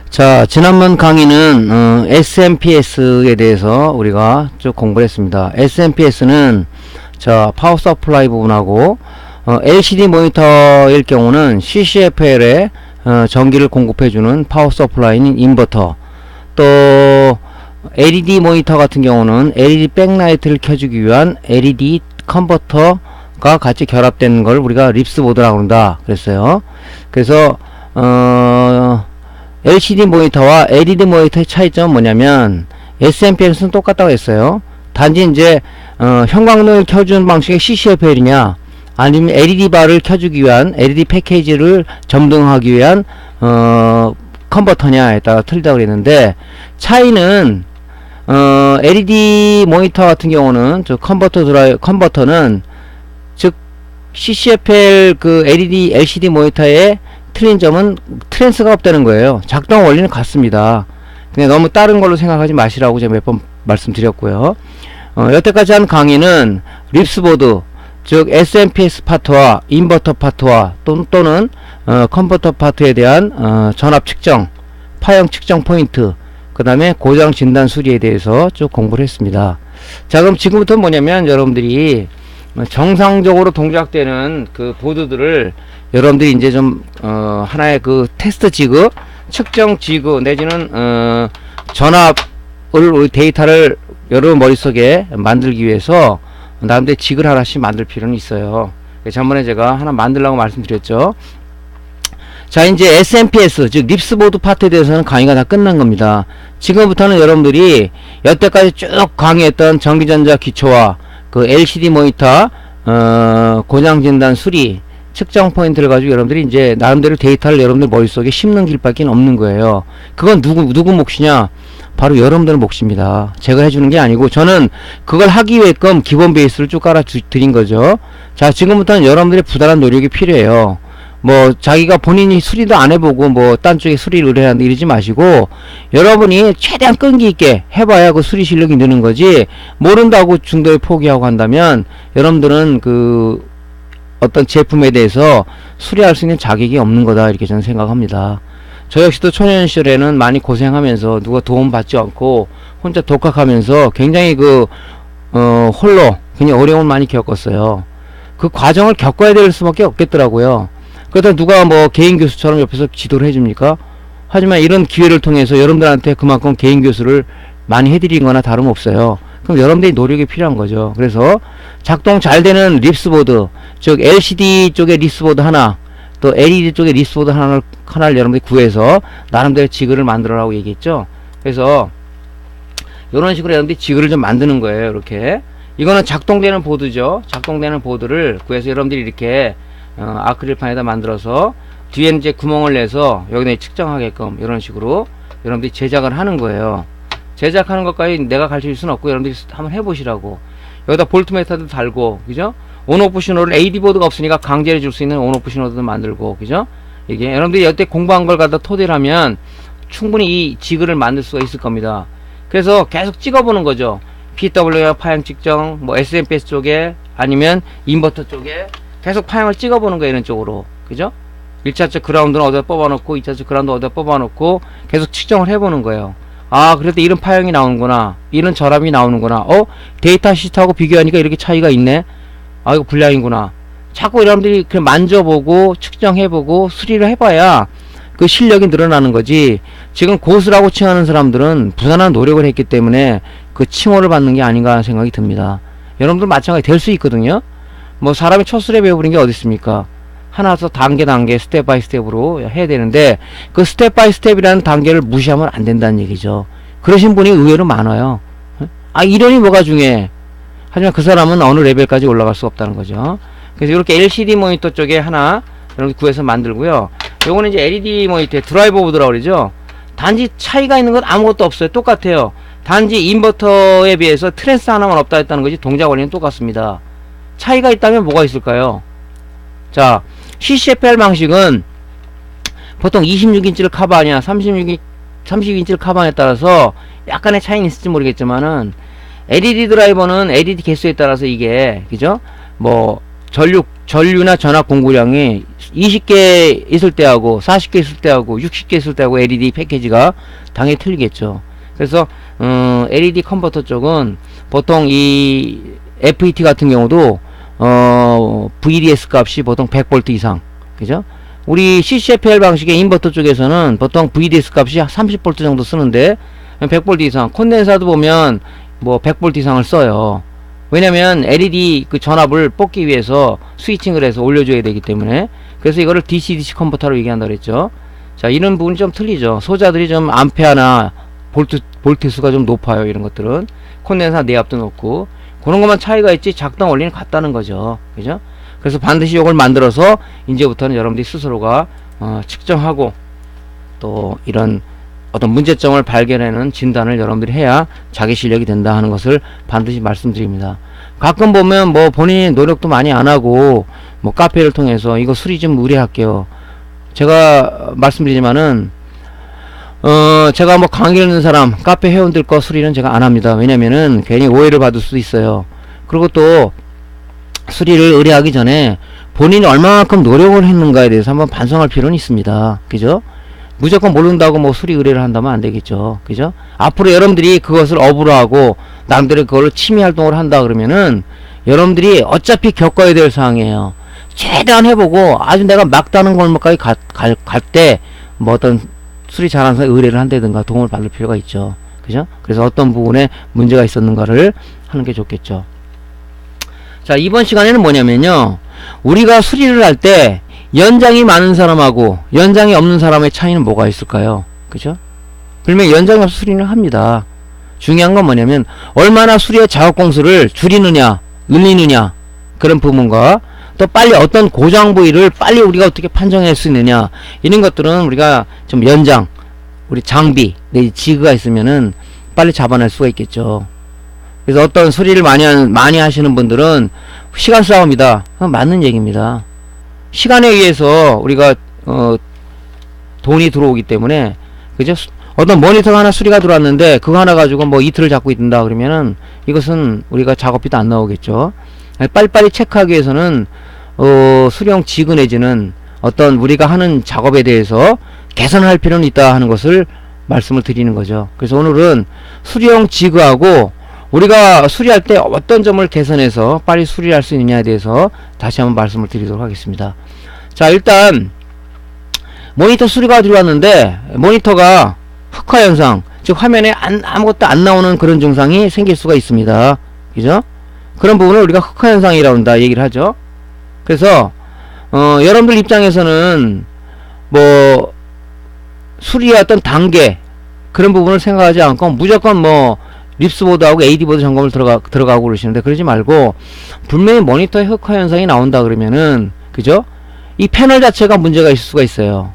자, 지난번 강의는 SMPS에 대해서 우리가 쭉 공부를 했습니다. SMPS는 자, 파워 서플라이 부분하고 LCD 모니터일 경우는 CCFL에 전기를 공급해주는 파워 서플라이인 인버터, 또 LED 모니터 같은 경우는 LED 백라이트를 켜주기 위한 LED 컨버터가 같이 결합된 걸 우리가 립스보드라고 한다 그랬어요. 그래서 LCD 모니터와 LED 모니터의 차이점은 뭐냐면 SMPS는 똑같다고 했어요. 단지 이제 형광등을 켜주는 방식의 CCFL이냐 아니면 LED 바를 켜주기 위한 LED 패키지를 점등하기 위한 컨버터냐에 따라 틀리다고 그랬는데, 차이는 LED 모니터 같은 경우는 저 컨버터는 즉 CCFL 그 LED LCD 모니터의 틀린 점은 트랜스가 없다는 거예요. 작동 원리는 같습니다. 그냥 너무 다른 걸로 생각하지 마시라고 제가 몇 번 말씀드렸고요. 여태까지 한 강의는 립스보드, 즉 SMPS 파트와 인버터 파트와 또는 컨버터 파트에 대한 전압 측정, 파형 측정 포인트, 그 다음에 고장 진단 수리에 대해서 쭉 공부를 했습니다. 자, 그럼 지금부터 뭐냐면 여러분들이 정상적으로 동작되는 그 보드들을 여러분들이 이제 좀 하나의 그 테스트 지그, 측정 지그 내지는 전압을 데이터를 여러분 머릿속에 만들기 위해서 나름대로 지그를 하나씩 만들 필요는 있어요. 전번에 제가 하나 만들라고 말씀드렸죠. 자, 이제 SMPS 즉 립스보드 파트에 대해서는 강의가 다 끝난 겁니다. 지금부터는 여러분들이 여태까지 쭉 강의했던 전기전자 기초와 그 LCD 모니터 고장 진단 수리 측정 포인트를 가지고 여러분들이 이제 나름대로 데이터를 여러분들 머릿속에 심는 길밖에 없는 거예요. 그건 누구 몫이냐? 바로 여러분들 몫입니다. 제가 해주는 게 아니고 저는 그걸 하기 위해끔 기본 베이스를 쭉 깔아 드린 거죠. 자, 지금부터는 여러분들의 부단한 노력이 필요해요. 뭐 자기가 본인이 수리도 안 해보고 뭐 딴 쪽에 수리를 의뢰한다 이러지 마시고, 여러분이 최대한 끈기 있게 해봐야 그 수리 실력이 느는 거지, 모른다고 중도에 포기하고 한다면 여러분들은 그 어떤 제품에 대해서 수리할 수 있는 자격이 없는 거다, 이렇게 저는 생각합니다. 저 역시도 초년 시절에는 많이 고생하면서 누가 도움 받지 않고 혼자 독학하면서 굉장히 홀로 굉장히 어려움을 많이 겪었어요. 그 과정을 겪어야 될 수밖에 없겠더라고요. 그러다 누가 뭐 개인 교수처럼 옆에서 지도를 해줍니까? 하지만 이런 기회를 통해서 여러분들한테 그만큼 개인 교수를 많이 해드린 거나 다름없어요. 그럼 여러분들이 노력이 필요한 거죠. 그래서 작동 잘 되는 립스보드, 즉 LCD 쪽에 립스보드 하나, 또 LED 쪽에 립스보드 하나를 여러분들이 구해서 나름대로 지그를 만들어라고 얘기했죠. 그래서 이런 식으로 여러분들이 지그를 좀 만드는 거예요. 이렇게 이거는 작동되는 보드죠. 작동되는 보드를 구해서 여러분들이 이렇게 아크릴판에다 만들어서 뒤에는 이제 구멍을 내서 여기다 측정하게끔 이런 식으로 여러분들이 제작을 하는 거예요. 제작하는 것까지 내가 가르칠 수는 없고 여러분들이 한번 해보시라고. 여기다 볼트미터도 달고, 그죠? 온오프 신호를 AD 보드가 없으니까 강제로 줄 수 있는 온오프 신호도 만들고, 그죠? 이게 여러분들이 여태 공부한 걸 갖다 토대로 하면 충분히 이 지그를 만들 수가 있을 겁니다. 그래서 계속 찍어보는 거죠. PWR 파형 측정, 뭐 SMPS 쪽에 아니면 인버터 쪽에 계속 파형을 찍어보는 거예요. 이런 쪽으로, 그죠? 1차적 그라운드는 어디다 뽑아놓고 2차적 그라운드 어디다 뽑아놓고 계속 측정을 해보는 거예요. 아, 그래도 이런 파형이 나오는구나, 이런 저압이 나오는구나, 데이터 시트하고 비교하니까 이렇게 차이가 있네, 아, 이거 불량이구나. 자꾸 여러분들이 그냥 만져보고 측정해보고 수리를 해봐야 그 실력이 늘어나는 거지. 지금 고수라고 칭하는 사람들은 부단한 노력을 했기 때문에 그 칭호를 받는 게 아닌가 하는 생각이 듭니다. 여러분들 마찬가지 될 수 있거든요. 뭐 사람이 첫 술에 배워버린 게 어디 있습니까? 하나서 단계 스텝 바이 스텝으로 해야 되는데 그 스텝 바이 스텝이라는 단계를 무시하면 안 된다는 얘기죠. 그러신 분이 의외로 많아요. 아, 이론이 뭐가 중요해? 하지만 그 사람은 어느 레벨까지 올라갈 수 없다는 거죠. 그래서 이렇게 LCD 모니터 쪽에 하나 여러분 구해서 만들고요. 요거는 이제 LED 모니터의 드라이버 보드라고 그러죠. 단지 차이가 있는 건 아무것도 없어요. 똑같아요. 단지 인버터에 비해서 트랜스 하나만 없다 했다는 거지 동작 원리는 똑같습니다. 차이가 있다면 뭐가 있을까요? 자, CCFL 방식은 보통 26인치를 커버하냐 30인치를 커버하냐에 따라서 약간의 차이는 있을지 모르겠지만은 LED 드라이버는 LED 개수에 따라서 이게, 그죠? 뭐 전류나 전압 공급량이 20개 있을 때하고 40개 있을 때하고 60개 있을 때하고 LED 패키지가 당연히 틀리겠죠. 그래서 LED 컨버터 쪽은 보통 이 FET 같은 경우도 VDS 값이 보통 100V 이상, 그죠? 우리 CCFL 방식의 인버터 쪽에서는 보통 VDS 값이 30V 정도 쓰는데 100V 이상, 콘덴사도 보면 뭐 100V 이상을 써요. 왜냐면 LED 그 전압을 뽑기 위해서 스위칭을 해서 올려줘야 되기 때문에. 그래서 이거를 DC-DC 컨버터로 얘기한다 그랬죠. 자, 이런 부분이 좀 틀리죠. 소자들이 좀 암페어나 볼트 수가 좀 높아요. 이런 것들은 콘덴사 내압도 높고 그런 것만 차이가 있지 작동 원리는 같다는 거죠. 그죠? 그래서 반드시 이걸 만들어서 이제부터는 여러분들이 스스로가 측정하고 또 이런 어떤 문제점을 발견하는 진단을 여러분들이 해야 자기 실력이 된다 하는 것을 반드시 말씀드립니다. 가끔 보면 뭐 본인이 노력도 많이 안 하고 뭐 카페를 통해서 이거 수리 좀 의뢰할게요. 제가 말씀드리지만은 제가 뭐 강의 있는 사람 카페 회원들 거 수리는 제가 안 합니다. 왜냐면은 괜히 오해를 받을 수도 있어요. 그리고 또 수리를 의뢰하기 전에 본인이 얼마만큼 노력을 했는가에 대해서 한번 반성할 필요는 있습니다. 그죠? 무조건 모른다고 뭐 수리 의뢰를 한다면 안 되겠죠. 그죠? 앞으로 여러분들이 그것을 업으로 하고 남들의 그걸 취미 활동을 한다 그러면은 여러분들이 어차피 겪어야 될 사항이에요. 최대한 해보고 아주 내가 막다른 골목까지 갈 때 뭐 어떤 수리 잘하는 사람 의뢰를 한다든가 도움을 받을 필요가 있죠. 그죠? 그래서 어떤 부분에 문제가 있었는가를 하는 게 좋겠죠. 자, 이번 시간에는 뭐냐면요. 우리가 수리를 할 때 연장이 많은 사람하고 연장이 없는 사람의 차이는 뭐가 있을까요? 그죠? 그러면 연장이 없어 수리는 합니다. 중요한 건 뭐냐면 얼마나 수리의 작업 공수를 줄이느냐 늘리느냐 그런 부분과 또 빨리 어떤 고장 부위를 빨리 우리가 어떻게 판정할 수 있느냐 이런 것들은 우리가 좀 연장 우리 장비 내 지그가 있으면은 빨리 잡아낼 수가 있겠죠. 그래서 어떤 수리를 많이 하시는 분들은 시간 싸움이다. 그건 맞는 얘기입니다. 시간에 의해서 우리가 돈이 들어오기 때문에 그죠? 어떤 모니터가 하나 수리가 들어왔는데 그거 하나 가지고 뭐 이틀을 잡고 있다 그러면은 이것은 우리가 작업비도 안 나오겠죠. 빨리빨리 체크하기 위해서는 수리용 지그 내지는 어떤 우리가 하는 작업에 대해서 개선할 필요는 있다 하는 것을 말씀을 드리는 거죠. 그래서 오늘은 수리용 지그하고 우리가 수리할 때 어떤 점을 개선해서 빨리 수리할 수 있느냐에 대해서 다시 한번 말씀을 드리도록 하겠습니다. 자, 일단 모니터 수리가 들어왔는데 모니터가 흑화 현상, 즉 화면에 아무것도 안 나오는 그런 증상이 생길 수가 있습니다. 그죠? 그런 부분을 우리가 흑화 현상이라고 한다 얘기를 하죠. 그래서 여러분들 입장에서는 뭐 수리의 어떤 단계 그런 부분을 생각하지 않고 무조건 뭐 립스보드하고 AD보드 점검을 들어가고 그러시는데 그러지 말고 분명히 모니터에 흑화 현상이 나온다 그러면은 그죠? 이 패널 자체가 문제가 있을 수가 있어요.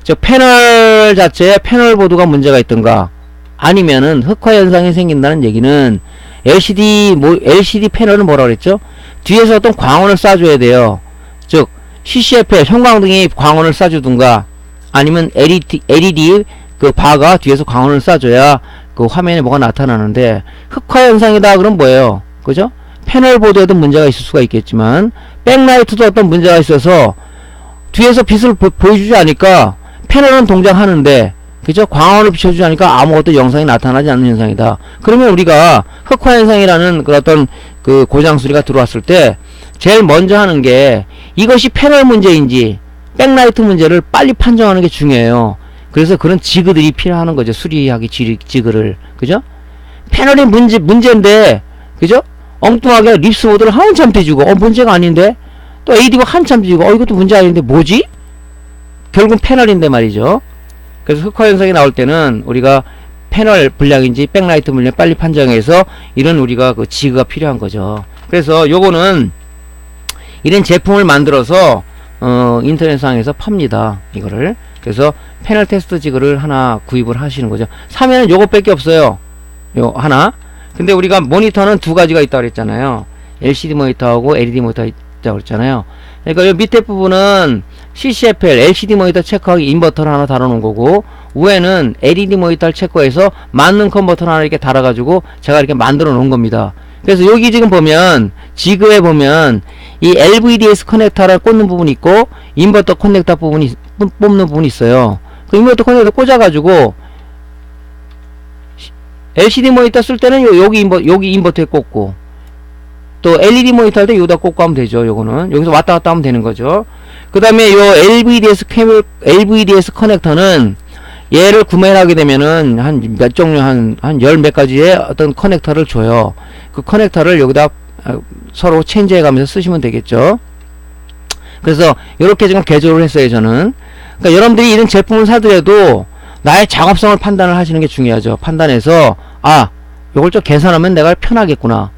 저 패널 자체에 패널 보드가 문제가 있던가 아니면은 흑화 현상이 생긴다는 얘기는 LCD 패널은 뭐라 그랬죠? 뒤에서 어떤 광원을 쏴줘야 돼요. 즉 CCFL 형광등이 광원을 쏴주든가 아니면 LED 그 바가 뒤에서 광원을 쏴줘야 그 화면에 뭐가 나타나는데 흑화 현상이다 그럼 뭐예요? 그죠? 패널 보드에도 문제가 있을 수가 있겠지만 백라이트도 어떤 문제가 있어서 뒤에서 빛을 보여주지 않으니까 패널은 동작하는데 그죠? 광원을 비춰주지 않으니까 아무것도 영상이 나타나지 않는 현상이다. 그러면 우리가 흑화 현상이라는 그 어떤 그 고장 수리가 들어왔을 때 제일 먼저 하는 게 이것이 패널 문제인지 백라이트 문제를 빨리 판정하는 게 중요해요. 그래서 그런 지그들이 필요하는 거죠. 수리하기 지그를. 그죠? 패널이 문제인데, 그죠? 엉뚱하게 립스보드를 한참 뒤주고, 문제가 아닌데? 또 AD가 한참 뒤주고, 이것도 문제 아닌데, 뭐지? 결국은 패널인데 말이죠. 그래서 흑화 현상이 나올 때는 우리가 패널 불량인지 백라이트 불량 빨리 판정해서 이런 우리가 그 지그가 필요한 거죠. 그래서 요거는 이런 제품을 만들어서, 인터넷상에서 팝니다. 이거를. 그래서 패널 테스트 지그를 하나 구입을 하시는 거죠. 사면은 요것밖에 없어요. 요 하나. 근데 우리가 모니터는 두 가지가 있다고 그랬잖아요. LCD 모니터하고 LED 모니터 있다고 그랬잖아요. 그러니까 요 밑에 부분은 CCFL LCD 모니터 체크하기 인버터를 하나 달아놓은 거고 위에는 LED 모니터를 체크해서 맞는 컨버터를 하나 이렇게 달아가지고 제가 이렇게 만들어 놓은 겁니다. 그래서 여기 지금 보면 지그에 보면 이 LVDS 커넥터를 꽂는 부분이 있고 인버터 커넥터 부분이 뽑는 부분이 있어요. 그 인버터 커넥터 꽂아가지고 LCD 모니터 쓸 때는 여기 인버터에 꽂고 또 LED 모니터 할 때 여기다 꽂고 하면 되죠. 요거는 여기서 왔다 갔다 하면 되는 거죠. 그 다음에 요 LVDS 커넥터는 얘를 구매를 하게 되면은 한 몇 종류 한 열 몇 가지의 어떤 커넥터를 줘요. 그 커넥터를 여기다 서로 체인지해 가면서 쓰시면 되겠죠. 그래서 이렇게 지금 개조를 했어요. 저는. 그러니까 여러분들이 이런 제품을 사더라도 나의 작업성을 판단을 하시는 게 중요하죠. 판단해서 요걸 좀 계산하면 내가 편하겠구나.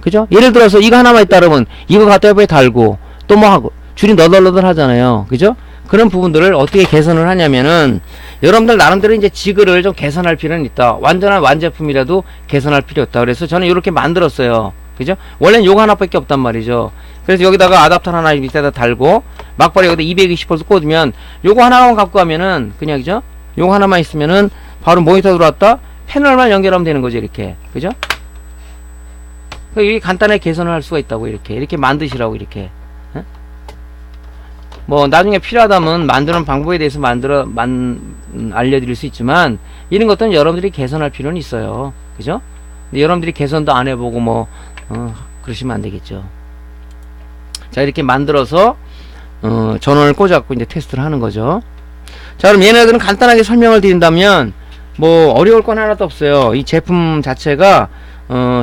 그죠? 예를 들어서 이거 하나만 있다 그러면 이거 갖다 옆에 달고 또 뭐 하고 줄이 너덜너덜 하잖아요. 그죠? 그런 부분들을 어떻게 개선을 하냐면은 여러분들 나름대로 이제 지그를 좀 개선할 필요는 있다. 완전한 완제품이라도 개선할 필요 없다. 그래서 저는 이렇게 만들었어요. 그죠? 원래는 요거 하나밖에 없단 말이죠. 그래서 여기다가 아답터 하나 밑에다 달고 막바로 여기다 220V 꽂으면 요거 하나만 갖고 가면은 그냥 그죠? 요거 하나만 있으면은 바로 모니터 들어왔다 패널만 연결하면 되는 거죠. 이렇게. 그죠? 이게 간단하게 개선을 할 수가 있다고 이렇게 만드시라고 이렇게. 뭐 나중에 필요하다면 만드는 방법에 대해서 알려드릴 수 있지만 이런 것들은 여러분들이 개선할 필요는 있어요. 그죠? 근데 여러분들이 개선도 안 해보고 뭐 그러시면 안 되겠죠. 자, 이렇게 만들어서 전원을 꽂아갖고 이제 테스트를 하는 거죠. 자, 그럼 얘네들은 간단하게 설명을 드린다면 뭐 어려울 건 하나도 없어요. 이 제품 자체가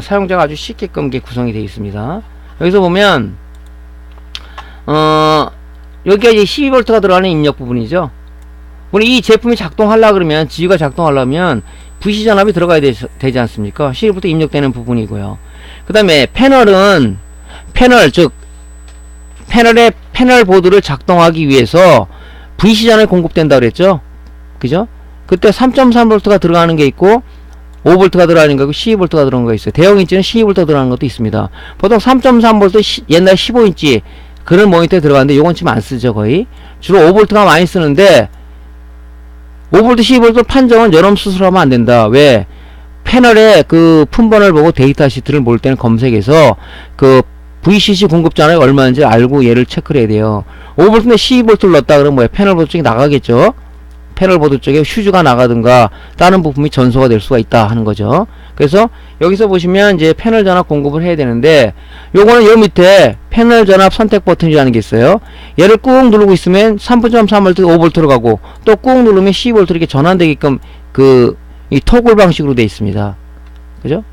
사용자가 아주 쉽게끔 구성이 되어 있습니다. 여기서 보면 여기가 이제 12V가 들어가는 입력 부분이죠. 물론 이 제품이 작동하려 그러면 지유가 작동하려면 VC 전압이 들어가야 되지 않습니까? 12V 입력되는 부분이고요. 그 다음에 패널은 패널의 패널 보드를 작동하기 위해서 VC 전압이 공급된다 그랬죠. 그죠? 그때 3.3V가 들어가는 게 있고 5V가 들어가는 거고 12V가 들어가는 거 있어요. 대형인치는 12V 들어가는 것도 있습니다. 보통 3.3V 옛날 15인치 그런 모니터에 들어가는데 요건 지금 안 쓰죠. 거의 주로 5V가 많이 쓰는데 5V 12V 판정은 여러분 스스로 하면 안 된다. 왜? 패널의 그 품번을 보고 데이터 시트를 볼 때는 검색해서 그 VCC 공급 전압이 얼마인지 알고 얘를 체크를 해야 돼요. 5V인데 12V를 넣었다 그러면 뭐야? 패널 보드 쪽이 나가겠죠. 패널 보드 쪽에 휴즈가 나가든가 다른 부품이 전소가 될 수가 있다 하는 거죠. 그래서 여기서 보시면 이제 패널 전압 공급을 해야 되는데 요거는 요 밑에 패널 전압 선택 버튼이라는 게 있어요. 얘를 꾹 누르고 있으면 3.3V 5V로 가고 또 꾹 누르면 12V 이렇게 전환되게끔 이 토글 방식으로 되어 있습니다. 그죠?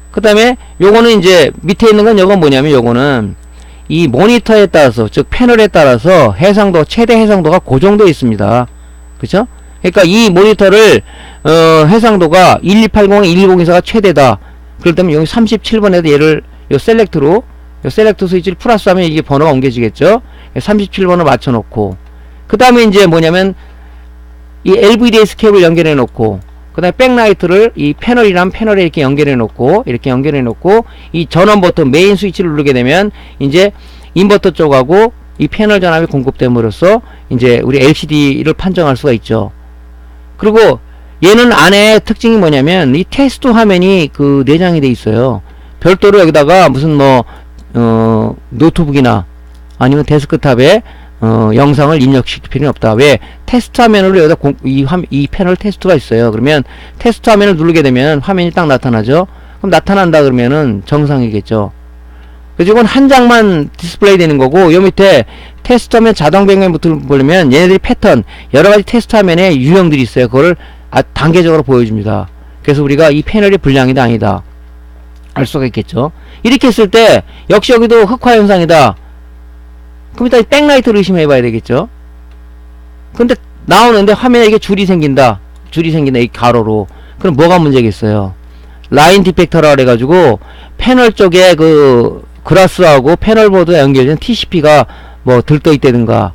그 다음에 요거는 이제 밑에 있는 건 요건 뭐냐면 요거는 이 모니터에 따라서 즉 패널에 따라서 해상도 최대 해상도가 고정되어 있습니다. 그쵸? 그러니까 이 모니터를 해상도가 1280, 1204가 최대다. 그럴 때면 여기 37번에도 얘를 요 셀렉트 스위치를 플러스하면 이게 번호가 옮겨지겠죠. 37번을 맞춰놓고 그 다음에 이제 뭐냐면 이 LVDS 케이블 연결해 놓고 그 다음에 백라이트를 이 패널이란 패널에 이렇게 연결해 놓고 이 전원 버튼 메인 스위치를 누르게 되면 이제 인버터 쪽하고 이 패널 전압이 공급됨으로써 이제 우리 LCD를 판정할 수가 있죠. 그리고 얘는 안에 특징이 뭐냐면 이 테스트 화면이 내장이 돼 있어요. 별도로 여기다가 무슨 뭐 노트북이나 아니면 데스크탑에 영상을 입력시킬 필요는 없다. 왜? 테스트 화면으로 여기다 이 패널 테스트가 있어요. 그러면 테스트 화면을 누르게 되면 화면이 딱 나타나죠. 그럼 나타난다 그러면은 정상이겠죠. 그래서 이건 한 장만 디스플레이 되는 거고 요 밑에 테스트 화면 자동 변경 버튼을 보려면 얘네들이 패턴 여러가지 테스트 화면에 유형들이 있어요. 그거를 단계적으로 보여줍니다. 그래서 우리가 이 패널이 불량이다 아니다 알 수가 있겠죠. 이렇게 했을 때 역시 여기도 흑화 현상이다. 그럼 일단 백라이트를 의심해 봐야 되겠죠. 근데 나오는데 화면에 이게 줄이 생긴다 이 가로로. 그럼 뭐가 문제겠어요? 라인 디펙터라 그래가지고 패널 쪽에 그라스하고 패널 보드에 연결된 TCP가 뭐 들떠 있다든가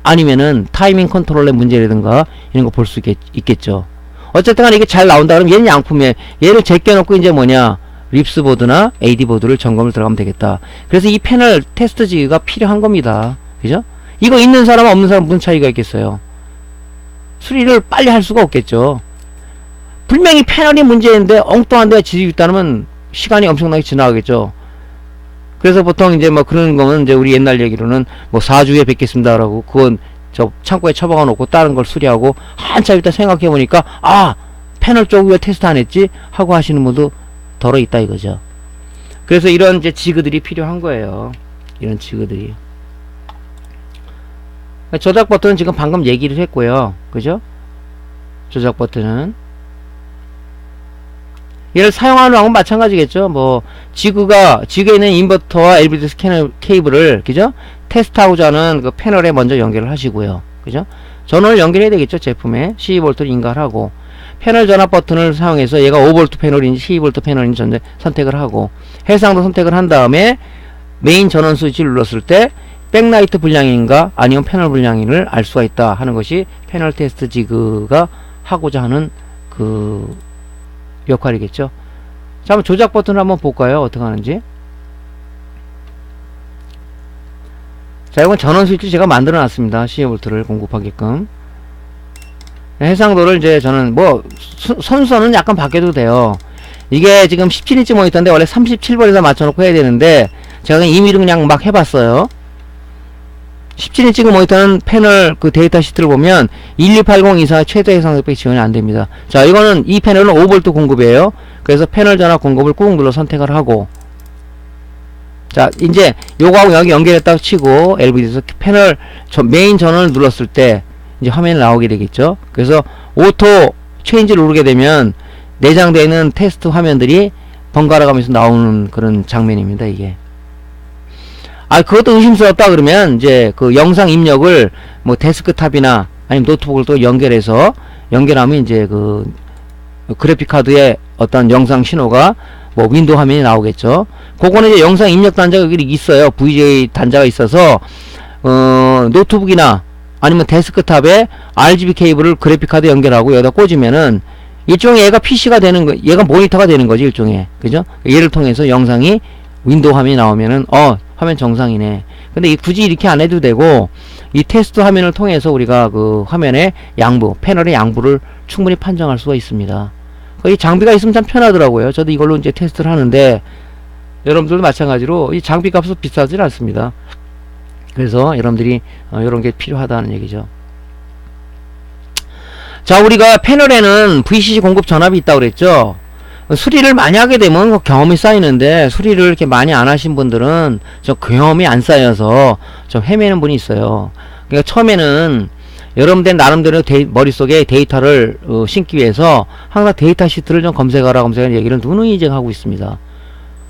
아니면은 타이밍 컨트롤의 문제라든가 이런 거 볼 수 있겠죠. 어쨌든 간에 이게 잘 나온다 그러면 얘는 양품이에요. 얘를 제껴놓고 이제 뭐냐 립스 보드나 AD 보드를 점검을 들어가면 되겠다. 그래서 이 패널 테스트지가 필요한 겁니다. 그죠? 이거 있는 사람 없는 사람 무슨 차이가 있겠어요? 수리를 빨리 할 수가 없겠죠. 분명히 패널이 문제인데 엉뚱한 데가 지지고 있다면 시간이 엄청나게 지나가겠죠. 그래서 보통 이제 뭐 그런 거는 이제 우리 옛날 얘기로는 뭐 4주에 뵙겠습니다라고 그건 저 창고에 처박아 놓고 다른 걸 수리하고 한참 있다 생각해 보니까 아 패널 쪽 왜 테스트 안 했지 하고 하시는 분도 덜어 있다 이거죠. 그래서 이런 이제 지그들이 필요한 거예요. 이런 지그들이. 조작 버튼은 지금 방금 얘기를 했고요. 그죠? 조작 버튼은 얘를 사용하는 방법은 마찬가지겠죠. 뭐 지그에 있는 인버터와 LED 스캐너 케이블을 그죠? 테스트하고자 하는 그 패널에 먼저 연결을 하시고요. 그죠? 전원을 연결해야 되겠죠. 제품에 12V를 인가를 하고 패널 전압 버튼을 사용해서 얘가 5V 패널인지 12V 패널인지 선택을 하고 해상도 선택을 한 다음에 메인 전원 스위치를 눌렀을 때 백라이트 불량인가 아니면 패널 불량인을 알 수가 있다 하는 것이 패널 테스트 지그가 하고자 하는 그 역할이겠죠. 자, 한번 조작 버튼을 한번 볼까요? 어떻게 하는지. 자, 이건 전원 스위치 제가 만들어 놨습니다. 12V를 공급하게끔. 해상도를 이제 저는 뭐 선수는 약간 바뀌어도 돼요. 이게 지금 17인치 모니터인데 원래 37V에서 맞춰놓고 해야 되는데 제가 임의로 그냥 막 해봤어요. 17인치 그 모니터는 패널 그 데이터 시트를 보면 1280 이상 최대 해상도백 지원이 안됩니다. 자, 이거는 이 패널은 5V 공급이에요. 그래서 패널 전압 공급을 꾹 눌러 선택을 하고 자, 이제 요거하고 여기 연결했다고 치고 LVD에서 패널 메인 전원을 눌렀을 때 이제 화면이 나오게 되겠죠. 그래서 오토 체인지를 누르게 되면 내장되어 있는 테스트 화면들이 번갈아 가면서 나오는 그런 장면입니다. 이게 아 그것도 의심스럽다 그러면 이제 그 영상 입력을 뭐 데스크탑이나 아니면 노트북을 또 연결하면 이제 그 그래픽 카드에 어떤 영상 신호가 뭐 윈도우 화면이 나오겠죠. 그거는 이제 영상 입력 단자가 여기 있어요. VGA 단자가 있어서 노트북이나 아니면 데스크탑에 RGB 케이블을 그래픽 카드 연결하고 여기다 꽂으면은 일종의 얘가 PC가 되는 거, 얘가 모니터가 되는 거지 일종의, 그죠? 얘를 통해서 영상이 윈도우 화면이 나오면은 화면 정상이네. 근데 굳이 이렇게 안 해도 되고 이 테스트 화면을 통해서 우리가 그 화면의 양부, 패널의 양부를 충분히 판정할 수가 있습니다. 이 장비가 있으면 참 편하더라고요. 저도 이걸로 이제 테스트를 하는데 여러분들도 마찬가지로 이 장비 값은 비싸질 않습니다. 그래서 여러분들이 이런 게 필요하다는 얘기죠. 자, 우리가 패널에는 VCC 공급 전압이 있다고 그랬죠. 수리를 많이 하게 되면 경험이 쌓이는데 수리를 이렇게 많이 안 하신 분들은 좀 경험이 안 쌓여서 좀 헤매는 분이 있어요. 그러니까 처음에는 여러분들 나름대로 머릿속에 데이터를 심기 위해서 항상 데이터 시트를 좀 검색하는 얘기를 누누이 이제 하고 있습니다.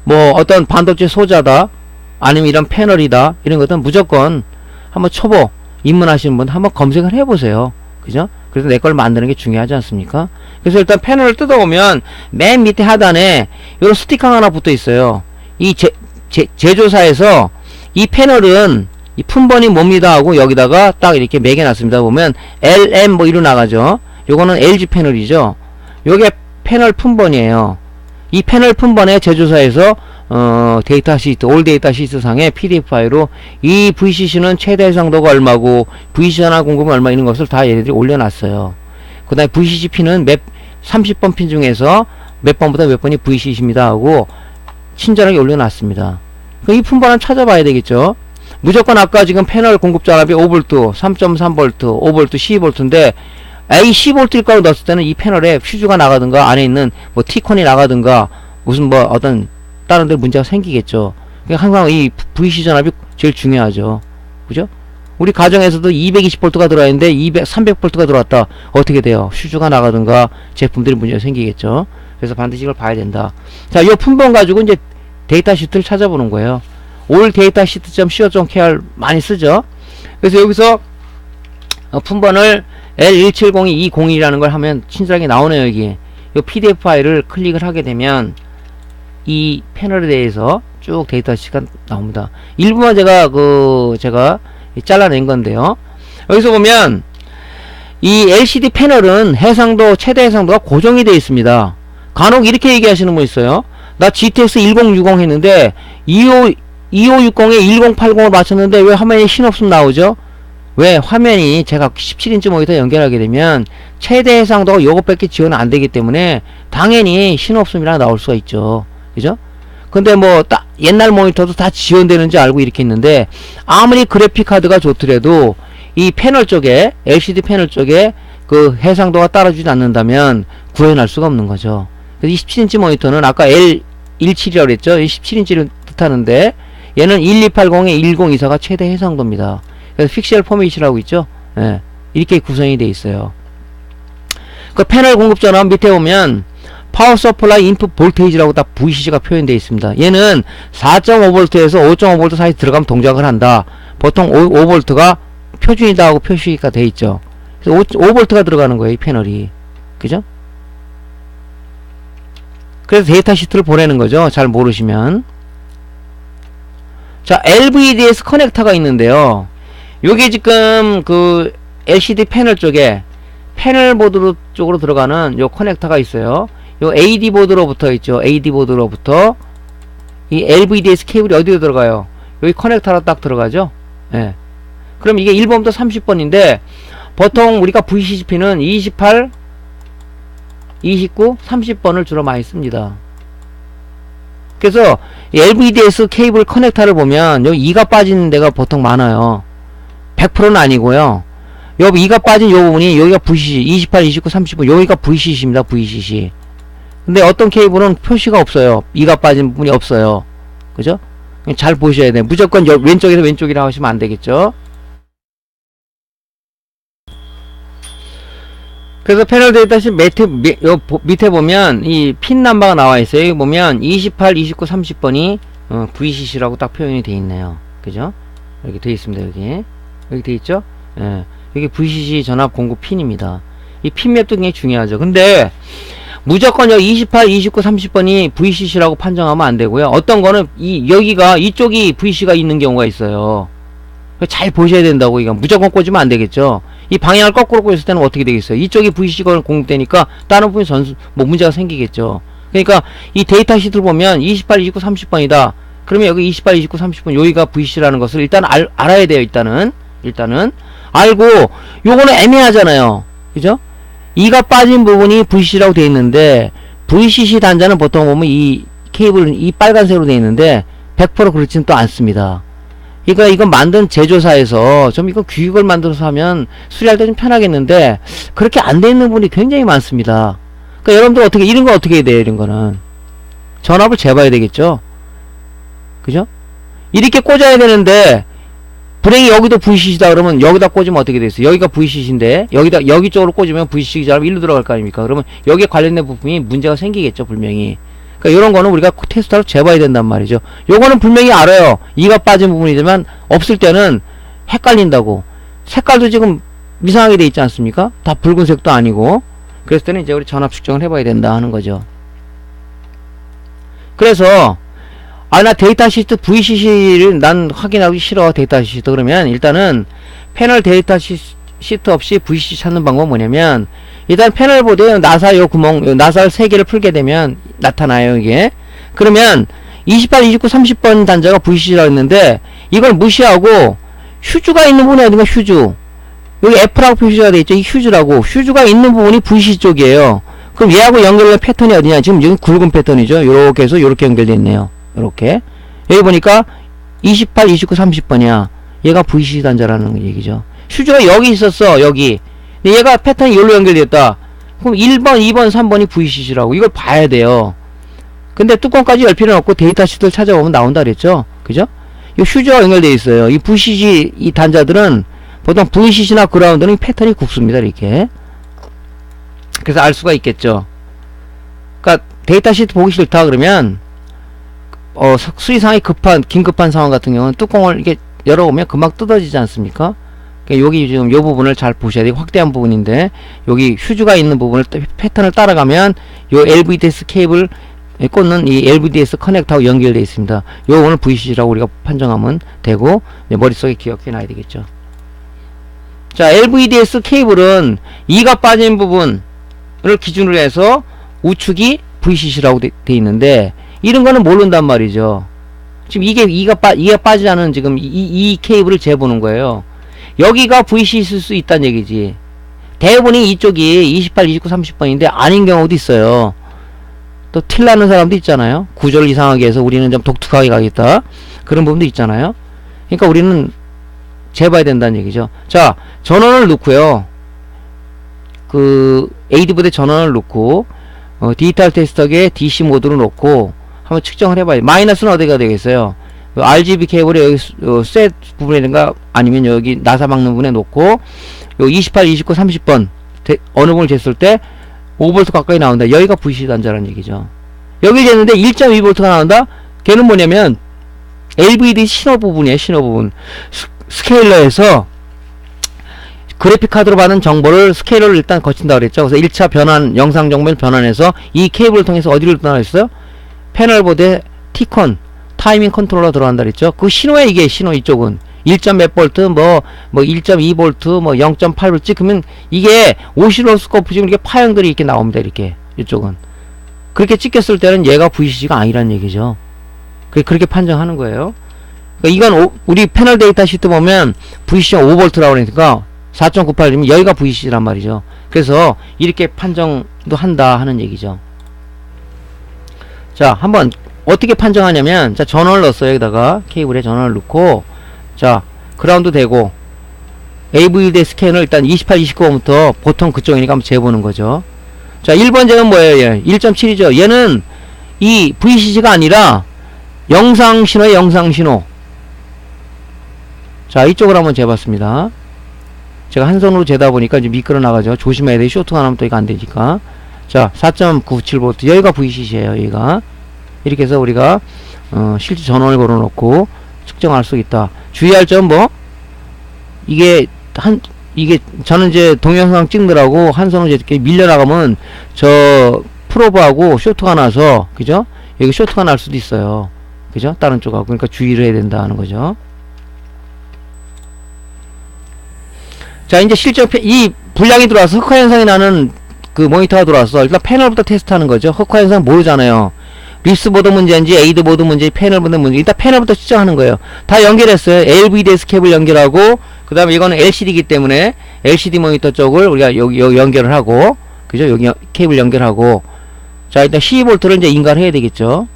뭐 어떤 반도체 소자다 아니면 이런 패널이다 이런 것들은 무조건 한번 초보 입문하시는 분 한번 검색을 해보세요. 그죠? 그래서 내 걸 만드는 게 중요하지 않습니까? 그래서 일단 패널을 뜯어보면 맨 밑에 하단에 이런 스티커 하나 붙어 있어요. 이 제조사에서 이 패널은 이 품번이 뭡니다 하고 여기다가 딱 이렇게 매겨놨습니다. 보면 LM 뭐 이로 나가죠. 요거는 LG 패널이죠. 요게 패널 품번이에요. 이 패널 품번에 제조사에서 데이터 시트, 올 데이터 시트 상에 PDF 파일로 이 VCC는 최대 해상도가 얼마고 VCC 하나 공급은 얼마 이런 것을 다 얘네들이 올려놨어요. 그 다음에 VCC 핀은 30번 핀 중에서 몇 번보다 몇 번이 VCC입니다 하고 친절하게 올려놨습니다. 이 품번은 찾아봐야 되겠죠. 무조건 아까 지금 패널 공급 전압이 5V, 3.3V, 5V, 12V인데 이 10V일 거로 넣었을 때는 이 패널에 퓨즈가 나가든가 안에 있는 뭐 T콘이 나가든가 무슨 뭐 어떤 다른 데 문제가 생기겠죠. 그러니까 항상 이 VC 전압이 제일 중요하죠. 그죠? 우리 가정에서도 220V가 들어와 있는데 300V가 들어왔다. 어떻게 돼요? 퓨즈가 나가든가 제품들이 문제가 생기겠죠. 그래서 반드시 이걸 봐야 된다. 자, 이 품번 가지고 이제 데이터 시트를 찾아보는 거예요. 올 데이터 시트.co.kr 많이 쓰죠. 그래서 여기서 품번을 L170220이라는 걸 하면 친절하게 나오네요. 여기 이 PDF 파일을 클릭을 하게 되면 이 패널에 대해서 쭉 데이터 시트가 나옵니다. 일부만 제가 잘라낸 건데요. 여기서 보면 이 LCD 패널은 해상도 최대 해상도가 고정이 되어 있습니다. 간혹 이렇게 얘기하시는 분 있어요. 나 GTX 1060 했는데 2560에 1080을 맞췄는데 왜 화면에 신없음 나오죠? 왜? 화면이 제가 17인치 모니터 연결하게 되면 최대 해상도가 요것밖에 지원 안 되기 때문에 당연히 신없음이라 나올 수가 있죠. 그죠? 근데 뭐 딱 옛날 모니터도 다 지원되는지 알고 이렇게 있는데, 아무리 그래픽 카드가 좋더라도 이 패널 쪽에, LCD 패널 쪽에 그 해상도가 따라주지 않는다면 구현할 수가 없는 거죠. 그래서 27인치 모니터는 아까 L17이라고 그랬죠. 17인치를 뜻하는데 얘는 1280에 1024가 최대 해상도입니다. 그래서 픽셀 포맷이라고 있죠. 예, 이렇게 구성이 되어 있어요. 그 패널 공급 전원 밑에 보면 파워 서플라이 인풋 볼테이지라고 딱 VCC가 표현되어 있습니다. 얘는 4.5V에서 5.5V 사이 들어가면 동작을 한다. 보통 5V가 표준이다 하고 표시가 되어 있죠. 그래서 5V가 들어가는 거예요, 이 패널이. 그죠? 그래서 데이터 시트를 보내는 거죠. 잘 모르시면. 자, LVDS 커넥터가 있는데요. 요게 지금 그 LCD 패널 쪽에 패널 보드 쪽으로 들어가는 요 커넥터가 있어요. 요 AD 보드로부터 있죠. AD 보드로부터 이 LVDS 케이블이 어디로 들어가요? 여기 커넥터로 딱 들어가죠. 예. 그럼 이게 1번부터 30번인데 보통 우리가 VCCP는 28, 29, 30번을 주로 많이 씁니다. 그래서 LVDS 케이블 커넥터를 보면 여기 2가 빠지는 데가 보통 많아요. 100%는 아니고요. 여기 2가 빠진 요 부분이 여기가 VCC 28, 29, 30번 여기가 VCC입니다. VCC. 근데 어떤 케이블은 표시가 없어요. 2가 빠진 부분이 없어요. 그죠? 잘 보셔야 돼요. 무조건 왼쪽에서 왼쪽이라 하시면 안 되겠죠. 그래서 패널 데이터 시 밑에 보면 이 핀 넘버가 나와 있어요. 여기 보면 28, 29, 30번이 VCC라고 딱 표현이 되어 있네요. 그죠? 여기 되어 있습니다. 여기 되어 있죠? 예. 여기 VCC 전압 공급 핀입니다. 이 핀맵도 굉장히 중요하죠. 근데 무조건 여기 28, 29, 30번이 VCC라고 판정하면 안 되고요. 어떤 거는 여기가 이쪽이 VCC가 있는 경우가 있어요. 잘 보셔야 된다고. 이거 무조건 꽂으면 안 되겠죠. 이 방향을 거꾸로 꽂았을 때는 어떻게 되겠어요? 이쪽이 VCC가 공급되니까 다른 부분이 문제가 생기겠죠. 그러니까 이 데이터 시트를 보면 28, 29, 30번이다. 그러면 여기 28, 29, 30번 여기가 VCC라는 것을 일단 알아야 돼요. 일단은 알고, 요거는 애매하잖아요. 그죠? 2가 빠진 부분이 VCC라고 되어 있는데 VCC 단자는 보통 보면 이 케이블은 이 빨간색으로 되어 있는데 100% 그렇지는 또 않습니다. 그러니까 이건 만든 제조사에서 좀 이거 규격을 만들어서 하면 수리할 때 좀 편하겠는데 그렇게 안 돼 있는 분이 굉장히 많습니다. 그러니까 여러분들 이런 거 어떻게 해야 돼요? 이런 거는 전압을 재봐야 되겠죠. 그죠? 이렇게 꽂아야 되는데 불행히 여기도 VCC다 그러면 여기다 꽂으면 어떻게 되겠어요? 여기가 VCC인데 여기 쪽으로 꽂으면 VCC 전압이 일로 들어갈 거 아닙니까? 그러면 여기에 관련된 부분이 문제가 생기겠죠, 분명히. 그러니까 이런 거는 우리가 테스트로 재봐야 된단 말이죠. 요거는 분명히 알아요. 2가 빠진 부분이지만 없을 때는 헷갈린다고. 색깔도 지금 이상하게 돼 있지 않습니까? 다 붉은색도 아니고. 그랬을 때는 이제 우리 전압 측정을 해봐야 된다 하는 거죠. 그래서 나 데이터 시트 VCC를 난 확인하기 싫어. 데이터 시트. 그러면 일단은 패널 데이터 시트 없이 VCC 찾는 방법은 뭐냐면, 일단 패널 보드에 나사 요 나사를 3개를 풀게 되면 나타나요, 이게. 그러면 28, 29, 30번 단자가 VCC라고 했는데 이걸 무시하고 휴즈가 있는 부분이 어딘가 휴즈. 여기 F라고 표시가 되어 있죠. 이 휴즈라고. 휴즈가 있는 부분이 VCC 쪽이에요. 그럼 얘하고 연결된 패턴이 어디냐? 지금 여기 굵은 패턴이죠. 요렇게 해서 요렇게 연결되어 있네요. 요렇게. 여기 보니까 28, 29, 30번이야. 얘가 VCC 단자라는 얘기죠. 휴즈가 여기 있었어, 여기. 근데 얘가 패턴이 여기로 연결되었다. 그럼 1번, 2번, 3번이 VCC라고. 이걸 봐야 돼요. 근데 뚜껑까지 열 필요는 없고 데이터 시트를 찾아보면 나온다 그랬죠? 그죠? 이 휴즈가 연결되어 있어요. 이 VCC, 이 단자들은 보통 VCC나 그라운드는 패턴이 국수입니다, 이렇게. 그래서 알 수가 있겠죠. 그러니까 데이터 시트 보기 싫다 그러면 수리상이 긴급한 상황 같은 경우는 뚜껑을 이렇게 열어보면 금방 뜯어지지 않습니까? 그러니까 여기 지금 요 부분을 잘 보셔야 돼요. 확대한 부분인데 여기 휴즈가 있는 부분을 패턴을 따라가면 요 LVDS 케이블 꽂는 이 LVDS 커넥터하고 연결되어 있습니다. 요 부분을 VCC라고 우리가 판정하면 되고 머릿속에 기억해 놔야 되겠죠. 자, LVDS 케이블은 2가 빠진 부분을 기준으로 해서 우측이 VCC라고 돼 있는데 이런 거는 모른단 말이죠. 지금 이게 2가 빠지지 않은 지금 이 케이블을 재보는 거예요. 여기가 VCC 있을 수 있다는 얘기지. 대부분이 이쪽이 28, 29, 30번인데 아닌 경우도 있어요. 또 틸나는 사람도 있잖아요. 구조를 이상하게 해서 우리는 좀 독특하게 가겠다. 그런 부분도 있잖아요. 그러니까 우리는 재봐야 된다는 얘기죠. 자, 전원을 넣고요. 그 AD보드에 전원을 넣고 디지털 테스터기에 DC 모드로 놓고 한번 측정을 해봐요. 마이너스는 어디가 되겠어요? RGB 케이블에 여기 셋 부분이든가 아니면 여기 나사 막는 부분에 놓고 요 28, 29, 30번 어느 부분을 쟀을 때 5V 가까이 나온다. 여기가 VCC 단자라는 얘기죠. 여기 쟀는데 1.2V가 나온다? 걔는 뭐냐면 LVD 신호 부분이에요. 신호 부분. 스케일러에서 그래픽 카드로 받은 정보를 스케일러를 일단 거친다 그랬죠. 그래서 1차 변환, 영상 정보를 변환해서 이 케이블을 통해서 어디를 전환했어요? 패널보드에 T콘, 타이밍 컨트롤러 들어간다 그랬죠. 그 신호에 이게 신호 이쪽은 1. 몇 볼트, 뭐 1.2볼트, 뭐 0.8볼트 찍으면 이게 오실로스코프 지금 이렇게 파형들이 이렇게 나옵니다. 이렇게 이쪽은 그렇게 찍혔을 때는 얘가 VCC가 아니란 얘기죠. 그렇게 판정하는 거예요. 그러니까 이건 우리 패널 데이터 시트 보면 VCC가 5V라고 그러니까 4.98이면 여기가 VCC란 말이죠. 그래서 이렇게 판정도 한다 하는 얘기죠. 자, 한번 어떻게 판정하냐면, 자, 전원을 넣었어요. 여기다가 케이블에 전원을 넣고, 자, 그라운드 되고 AVD 스캔을 일단 28, 29번부터 보통 그쪽이니까 한번 재보는 거죠. 자, 1번 잭은 뭐예요? 얘 1.7이죠. 얘는 이 VCC가 아니라 영상 신호의 영상 신호. 자, 이쪽으로 한번 재봤습니다. 제가 한 손으로 재다 보니까 이제 미끄러 나가죠. 조심해야 돼. 쇼트가 나면 또 이거 안 되니까. 자, 4.97V. 여기가 VCC예요. 여기가. 이렇게 해서 우리가 실제 전원을 걸어놓고 측정할 수 있다. 주의할 점 뭐? 이게 저는 이제 동영상 찍느라고 한 손으로 이렇게 밀려나가면 저 프로브하고 쇼트가 나서, 그죠? 여기 쇼트가 날 수도 있어요. 그죠? 다른 쪽하고. 그러니까 주의를 해야 된다는 거죠. 자, 이제 실제 이 불량이 들어와서 흑화 현상이 나는 그 모니터가 들어왔어. 일단 패널부터 테스트하는 거죠. 흑화 현상 모르잖아요. 립스보드 문제인지 에이드보드 문제인지 패널보드 문제. 일단 패널부터 측정하는 거예요. 다 연결했어요. LVDS 케이블 연결하고, 그 다음에 이거는 LCD이기 때문에 LCD 모니터 쪽을 우리가 여기 연결을 하고, 그죠? 여기 케이블 연결하고. 자, 일단 12V를 이제 인가를 해야 되겠죠.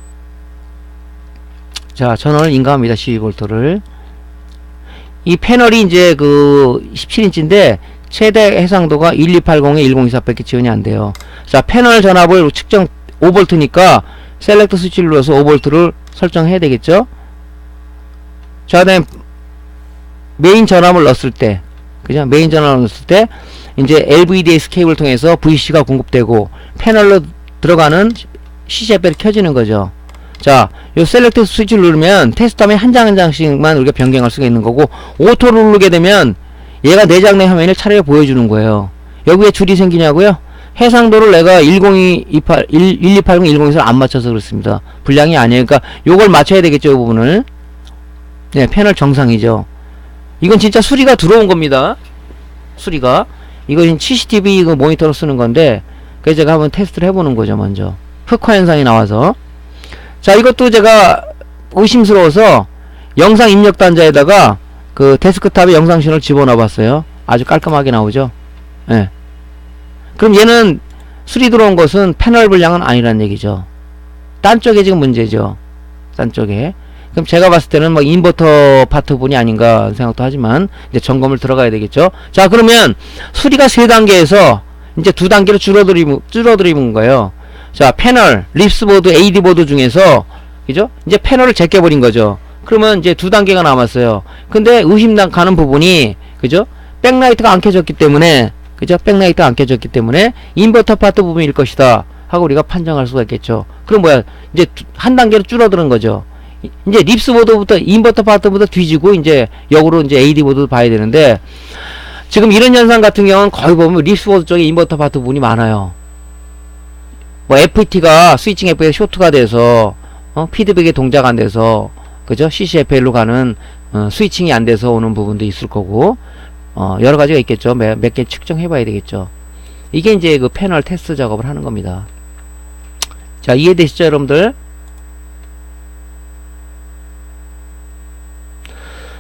자, 전원을 인가합니다. 12V를. 이 패널이 이제 그 17인치인데 최대 해상도가 1280에 1024밖에 지원이 안 돼요. 자, 패널 전압을 측정 5V니까 셀렉트 스위치를 눌러서 5V를 설정해야 되겠죠. 자, 그다음에 메인 전압을 넣었을 때, 그죠? 메인 전압을 넣었을 때 이제 LVDS 케이블을 통해서 VCC가 공급되고 패널로 들어가는 CCFL이 켜지는 거죠. 자, 요 셀렉트 스위치를 누르면 테스트하면 한 장 한 장씩만 우리가 변경할 수가 있는 거고, 오토를 누르게 되면 얘가 내장 내 화면을 차례로 보여주는 거예요. 여기 왜 줄이 생기냐고요? 해상도를 내가 1280, 1024를 안 맞춰서 그렇습니다. 불량이 아니에요. 그러니까 요걸 맞춰야 되겠죠, 이 부분을. 네, 패널 정상이죠. 이건 진짜 수리가 들어온 겁니다. 수리가. 이거 지금 CCTV 이거 모니터로 쓰는 건데, 그래서 제가 한번 테스트를 해보는 거죠, 먼저. 흑화 현상이 나와서. 자, 이것도 제가 의심스러워서 영상 입력 단자에다가 그 데스크탑에 영상 신호를 집어넣어 봤어요. 아주 깔끔하게 나오죠. 예. 네. 그럼 얘는 수리 들어온 것은 패널 불량은 아니란 얘기죠. 딴 쪽에 지금 문제죠. 딴 쪽에. 그럼 제가 봤을 때는 뭐 인버터 파트 분이 아닌가 생각도 하지만 이제 점검을 들어가야 되겠죠. 자, 그러면 수리가 3단계에서 이제 2단계로 줄어들이는 거예요. 자, 패널, 립스보드, AD보드 중에서, 그죠? 이제 패널을 제껴버린 거죠. 그러면 이제 2단계가 남았어요. 근데 의심당 가는 부분이, 그죠? 백라이트가 안 켜졌기 때문에, 그죠? 백라이트가 안 켜졌기 때문에 인버터 파트 부분일 것이다 하고 우리가 판정할 수가 있겠죠. 그럼 뭐야? 이제 한 단계로 줄어드는 거죠. 이제 립스보드부터 인버터 파트부터 뒤지고 이제 역으로 이제 AD보드 봐야 되는데, 지금 이런 현상 같은 경우는 거의 보면 립스보드 쪽에 인버터 파트 부분이 많아요. 뭐 FET가 스위칭 FET가 쇼트가 돼서 피드백이 동작 안 돼서, 그죠? CCFL로 가는 스위칭이 안 돼서 오는 부분도 있을 거고, 여러 가지가 있겠죠. 몇 개 측정해 봐야 되겠죠. 이게 이제 그 패널 테스트 작업을 하는 겁니다. 자, 이해되시죠, 여러분들?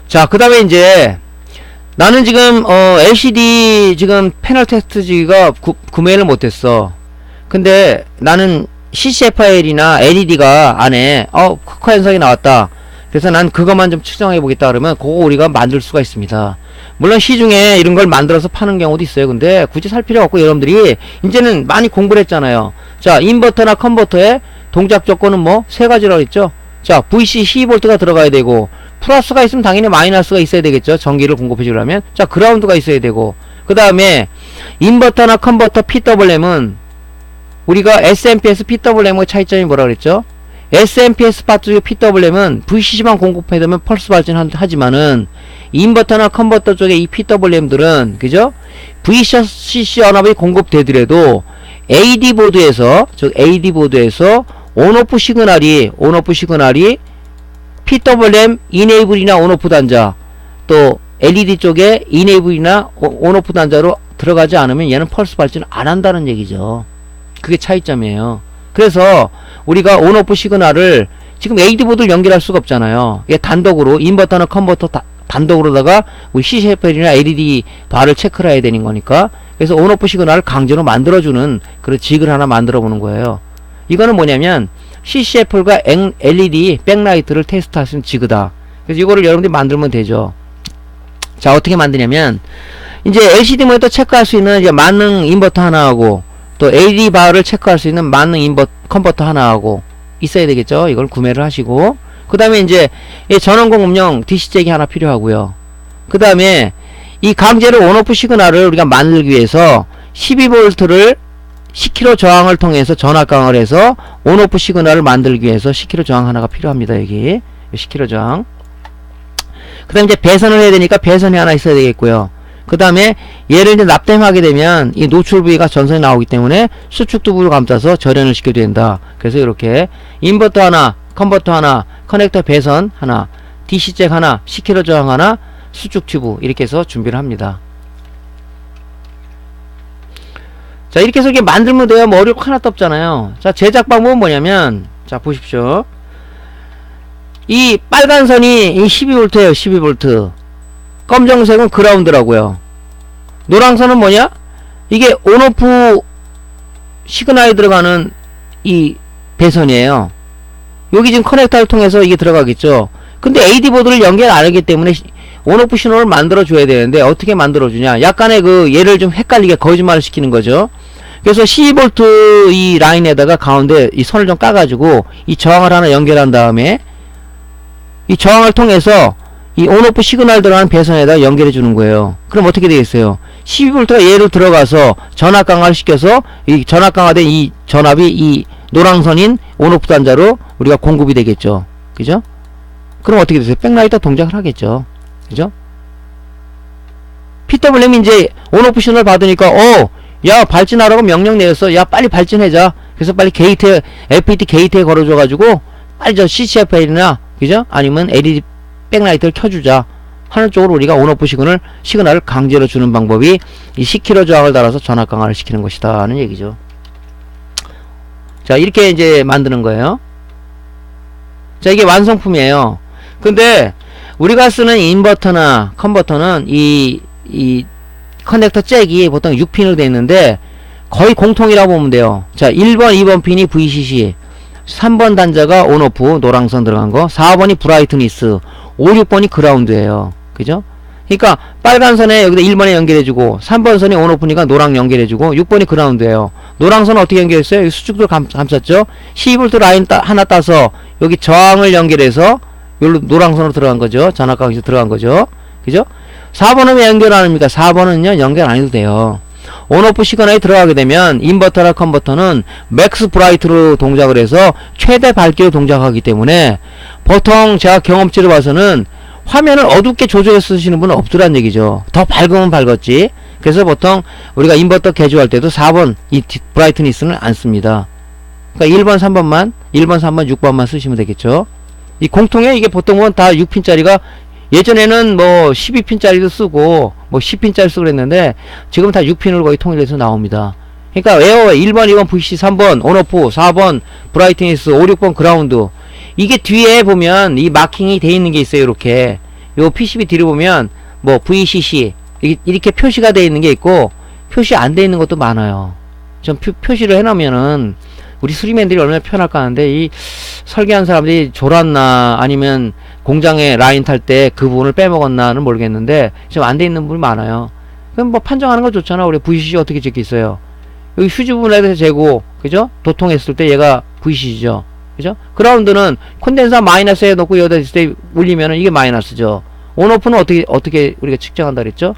자, 그 다음에 이제 나는 지금 LCD 지금 패널 테스트지가 구매를 못했어. 근데 나는 CCFIL이나 LED가 안에 흑화 현상이 나왔다. 그래서 난 그것만 좀 측정해 보겠다 그러면 그거 우리가 만들 수가 있습니다. 물론 시중에 이런 걸 만들어서 파는 경우도 있어요. 근데 굳이 살 필요 없고 여러분들이 이제는 많이 공부를 했잖아요. 자, 인버터나 컨버터의 동작 조건은 뭐 세 가지라고 했죠. 자, VC 12V가 들어가야 되고, 플러스가 있으면 당연히 마이너스가 있어야 되겠죠. 전기를 공급해 주려면. 자, 그라운드가 있어야 되고, 그 다음에 인버터나 컨버터 PWM은 우리가 SMPS PWM의 차이점이 뭐라 그랬죠? SMPS 파트 PWM은 VCC만 공급해 두면 펄스 발전하지만은 인버터나 컨버터 쪽에 이 PWM들은 그죠? VCC 연합이 공급되더라도 AD 보드에서 즉 AD 보드에서 온오프 시그널이 PWM 이네이블이나 온오프 단자 또 LED 쪽에 이네이블이나 온오프 단자로 들어가지 않으면 얘는 펄스 발전을 안 한다는 얘기죠. 그게 차이점이에요. 그래서 우리가 온오프 시그널을 지금 AD 보드를 연결할 수가 없잖아요. 얘 단독으로 인버터나 컨버터 단독으로다가 우리 CCFL이나 LED 바를 체크를 해야 되는 거니까 그래서 온오프 시그널을 강제로 만들어주는 그런 직을 하나 만들어 보는 거예요. 이거는 뭐냐면 CCFL과 LED 백라이트를 테스트할 수 있는 지그다. 그래서 이거를 여러분들이 만들면 되죠. 자, 어떻게 만드냐면 이제 LCD 모니터 체크할 수 있는 이제 만능 인버터 하나하고 또 LED 바를 체크할 수 있는 만능 컨버터 하나하고 있어야 되겠죠. 이걸 구매를 하시고 그 다음에 이제 전원 공급용 DC잭이 하나 필요하고요. 그 다음에 이 강제로 온오프 시그널을 우리가 만들기 위해서 12V를 10kg 저항을 통해서 전압 강화를 해서 온오프 시그널을 만들기 위해서 10kg 저항 하나가 필요합니다. 여기 10kg 저항. 그 다음에 이제 배선을 해야 되니까 배선이 하나 있어야 되겠고요. 그 다음에 얘를 이제 납땜하게 되면 이 노출 부위가 전선이 나오기 때문에 수축 두부를 감싸서 절연을 시켜야 된다. 그래서 이렇게 인버터 하나, 컨버터 하나, 커넥터 배선 하나, DC잭 하나, 10kg 저항 하나, 수축 튜브 이렇게 해서 준비를 합니다. 자, 이렇게 해서 이렇게 만들면 돼요. 뭐 어려울 거 하나도 없잖아요. 자, 제작 방법은 뭐냐면 자, 보십시오. 이 빨간 선이 이 12V예요. 12V. 검정색은 그라운드라고요. 노란선은 뭐냐? 이게 온오프 시그널에 들어가는 이 배선이에요. 여기 지금 커넥터를 통해서 이게 들어가겠죠. 근데 AD 보드를 연결 안 하기 때문에 온오프 신호를 만들어 줘야 되는데 어떻게 만들어 주냐? 약간의 그 얘를 좀 헷갈리게 거짓말을 시키는 거죠. 그래서 12V 이 라인에다가 가운데 이 선을 좀 까가지고 이 저항을 하나 연결한 다음에 이 저항을 통해서 이 온오프 시그널 들어가는 배선에다 연결해 주는 거예요. 그럼 어떻게 되겠어요? 12V가 얘로 들어가서 전압 강화를 시켜서 이 전압 강화된 이 전압이 이 노랑선인 온오프 단자로 우리가 공급이 되겠죠. 그죠? 그럼 어떻게 되세요? 백라이터 동작을 하겠죠. 그죠? PWM이 이제 온오프 신호를 받으니까 야 발진하라고 명령 내렸어. 야 빨리 발진해자. 그래서 빨리 게이트에 FET 게이트에 걸어줘가지고 빨리 저 CCFL이나 그죠? 아니면 LED 백라이트를 켜주자 하는 쪽으로 우리가 온오프 시그널을 강제로 주는 방법이 이 10kg 저항을 달아서 전압 강화를 시키는 것이다 하는 얘기죠. 자, 이렇게 이제 만드는 거예요. 자, 이게 완성품이에요. 근데 우리가 쓰는 인버터나 컨버터는 이 커넥터 잭이 보통 6핀으로 되어 있는데 거의 공통이라고 보면 돼요. 자, 1번 2번 핀이 VCC, 3번 단자가 온오프 노랑선 들어간 거, 4번이 브라이트니스, 5, 6번이 그라운드예요. 그죠? 그러니까 빨간 선에 여기다 1번에 연결해주고 3번 선에 온오프니까 노랑 연결해주고 6번이 그라운드예요. 노랑선은 어떻게 연결했어요? 여기 수축도 감쌌죠? 12V 라인 하나 따서 여기 저항을 연결해서 여기로 노랑선으로 들어간 거죠. 전압강에서 들어간 거죠. 그죠? 4번은 왜 연결 안 합니까? 4번은요 연결 안 해도 돼요. 온오프 시그널에 들어가게 되면 인버터나 컨버터는 맥스 브라이트로 동작을 해서 최대 밝기로 동작하기 때문에 보통 제가 경험치를 봐서는 화면을 어둡게 조절해서 쓰시는 분은 없더란 얘기죠. 더 밝으면 밝았지. 그래서 보통 우리가 인버터 개조할 때도 4번 이 브라이트니스는 안 씁니다. 그러니까 1번 3번만 1번 3번 6번만 쓰시면 되겠죠. 이 공통에 이게 보통은 다 6핀짜리가 예전에는 뭐 12핀짜리도 쓰고 뭐 10핀짜리 쓰고 그랬는데 지금 다 6핀으로 거의 통일해서 나옵니다. 그러니까 외워 1번 2번 VCC 3번 온오프 4번 브라이트니스 5 6번 그라운드. 이게 뒤에 보면 이 마킹이 돼 있는 게 있어요. 이렇게 요 PCB 뒤로 보면 뭐 VCC 이렇게 표시가 돼 있는 게 있고 표시 안 돼 있는 것도 많아요. 좀 표시를 해놓으면은 우리 수리맨들이 얼마나 편할까 하는데, 이 설계한 사람들이 졸았나 아니면 공장에 라인 탈 때 그 부분을 빼먹었나는 모르겠는데 좀 안 돼 있는 부분이 많아요. 그럼 뭐 판정하는 거 좋잖아. 우리 VCC 어떻게 적혀있어요? 여기 휴지 부분에 대해서 재고, 그죠? 도통했을 때 얘가 VCC죠. 그죠? 그라운드는 콘덴서 마이너스 해놓고 여기다 있을 때 올리면은 이게 마이너스죠. 온오프는 어떻게 우리가 측정한다 그랬죠?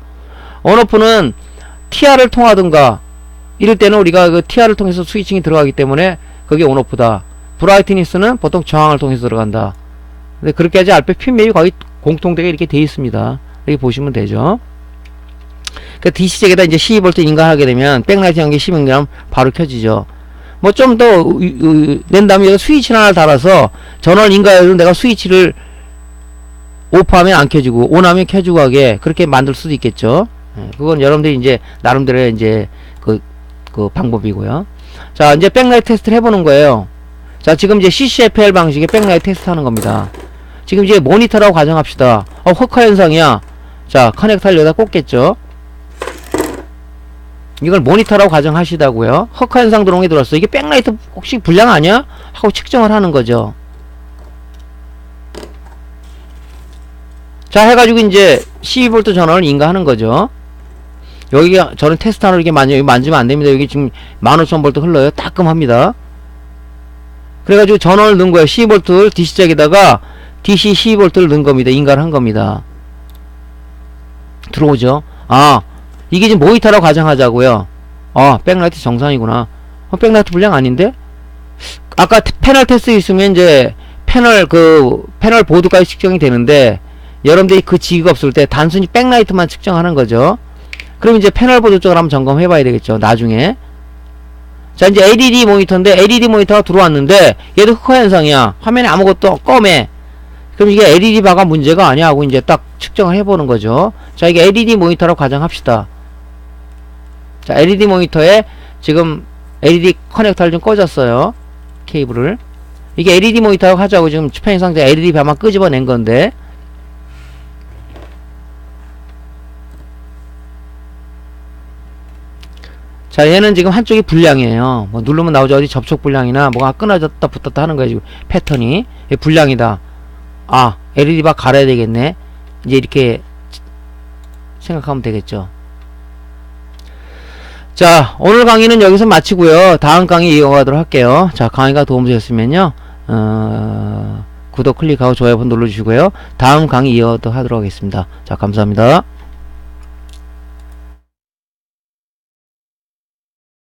온오프는 TR을 통하든가, 이럴 때는 우리가 그 TR을 통해서 스위칭이 들어가기 때문에 그게 온오프다. 브라이트니스는 보통 저항을 통해서 들어간다. 근데 그렇게 하지 RP 핀맵이 거의 공통되게 이렇게 돼 있습니다. 이렇게 보시면 되죠. 그 DC잭에다 이제 12V 인가하게 되면 백라이트 연기 10mm 바로 켜지죠. 뭐 좀 더 낸 다음에 여기 스위치 하나를 달아서 전원 인가해도 내가 스위치를 오프하면 안 켜지고 온하면 켜지고 하게 그렇게 만들 수도 있겠죠. 그건 여러분들이 이제 나름대로의 이제 그 방법이고요. 자, 이제 백라이트 테스트를 해보는 거예요. 자, 지금 이제 CCFL 방식의 백라이트 테스트 하는 겁니다. 지금 이제 모니터라고 가정합시다. 흑화 현상이야. 자, 커넥터를 여기다 꽂겠죠. 이걸 모니터라고 가정하시다고요. 흑화 현상 들어온 게 들어왔어. 이게 백라이트 혹시 불량 아니야? 하고 측정을 하는 거죠. 자, 해가지고 이제 12V 전원을 인가하는 거죠. 여기가 저는 테스트하러 이렇게 만지면 안 됩니다. 여기 지금 15,000V 흘러요. 따끔합니다. 그래가지고 전원을 넣은 거예요. 12V를 DC잭에다가 DC 12V를 넣은 겁니다. 인가를 한 겁니다. 들어오죠? 아, 이게 지금 모니터라고 가정하자고요. 백라이트 정상이구나. 백라이트 불량 아닌데? 아까 패널 테스트 있으면 이제 패널 보드까지 측정이 되는데, 여러분들이 그 지기가 없을 때 단순히 백라이트만 측정하는 거죠. 그럼 이제 패널 보드 쪽을 한번 점검해 봐야 되겠죠. 나중에. 자, 이제 LED 모니터인데, LED 모니터가 들어왔는데, 얘도 흑화 현상이야. 화면에 아무것도 검해. 그럼 이게 LED 바가 문제가 아니야 하고 이제 딱 측정을 해보는 거죠. 자, 이게 LED 모니터라고 가정합시다. 자, LED 모니터에 지금 LED 커넥터를 좀 꽂았어요. 케이블을. 이게 LED 모니터라고 하자고 지금 pen 상태 LED 바만 끄집어낸 건데, 자, 얘는 지금 한쪽이 불량이에요. 뭐 누르면 나오죠. 어디 접촉 불량이나 뭐가 끊어졌다 붙었다 하는 거예요. 지금 패턴이. 얘 불량이다. 아, LED 바 갈아야 되겠네. 이제 이렇게 생각하면 되겠죠. 자, 오늘 강의는 여기서 마치고요. 다음 강의 이어가도록 할게요. 자, 강의가 도움되셨으면요. 구독 클릭하고 좋아요 버튼 눌러주시고요. 다음 강의 이어가도록 하겠습니다. 자, 감사합니다.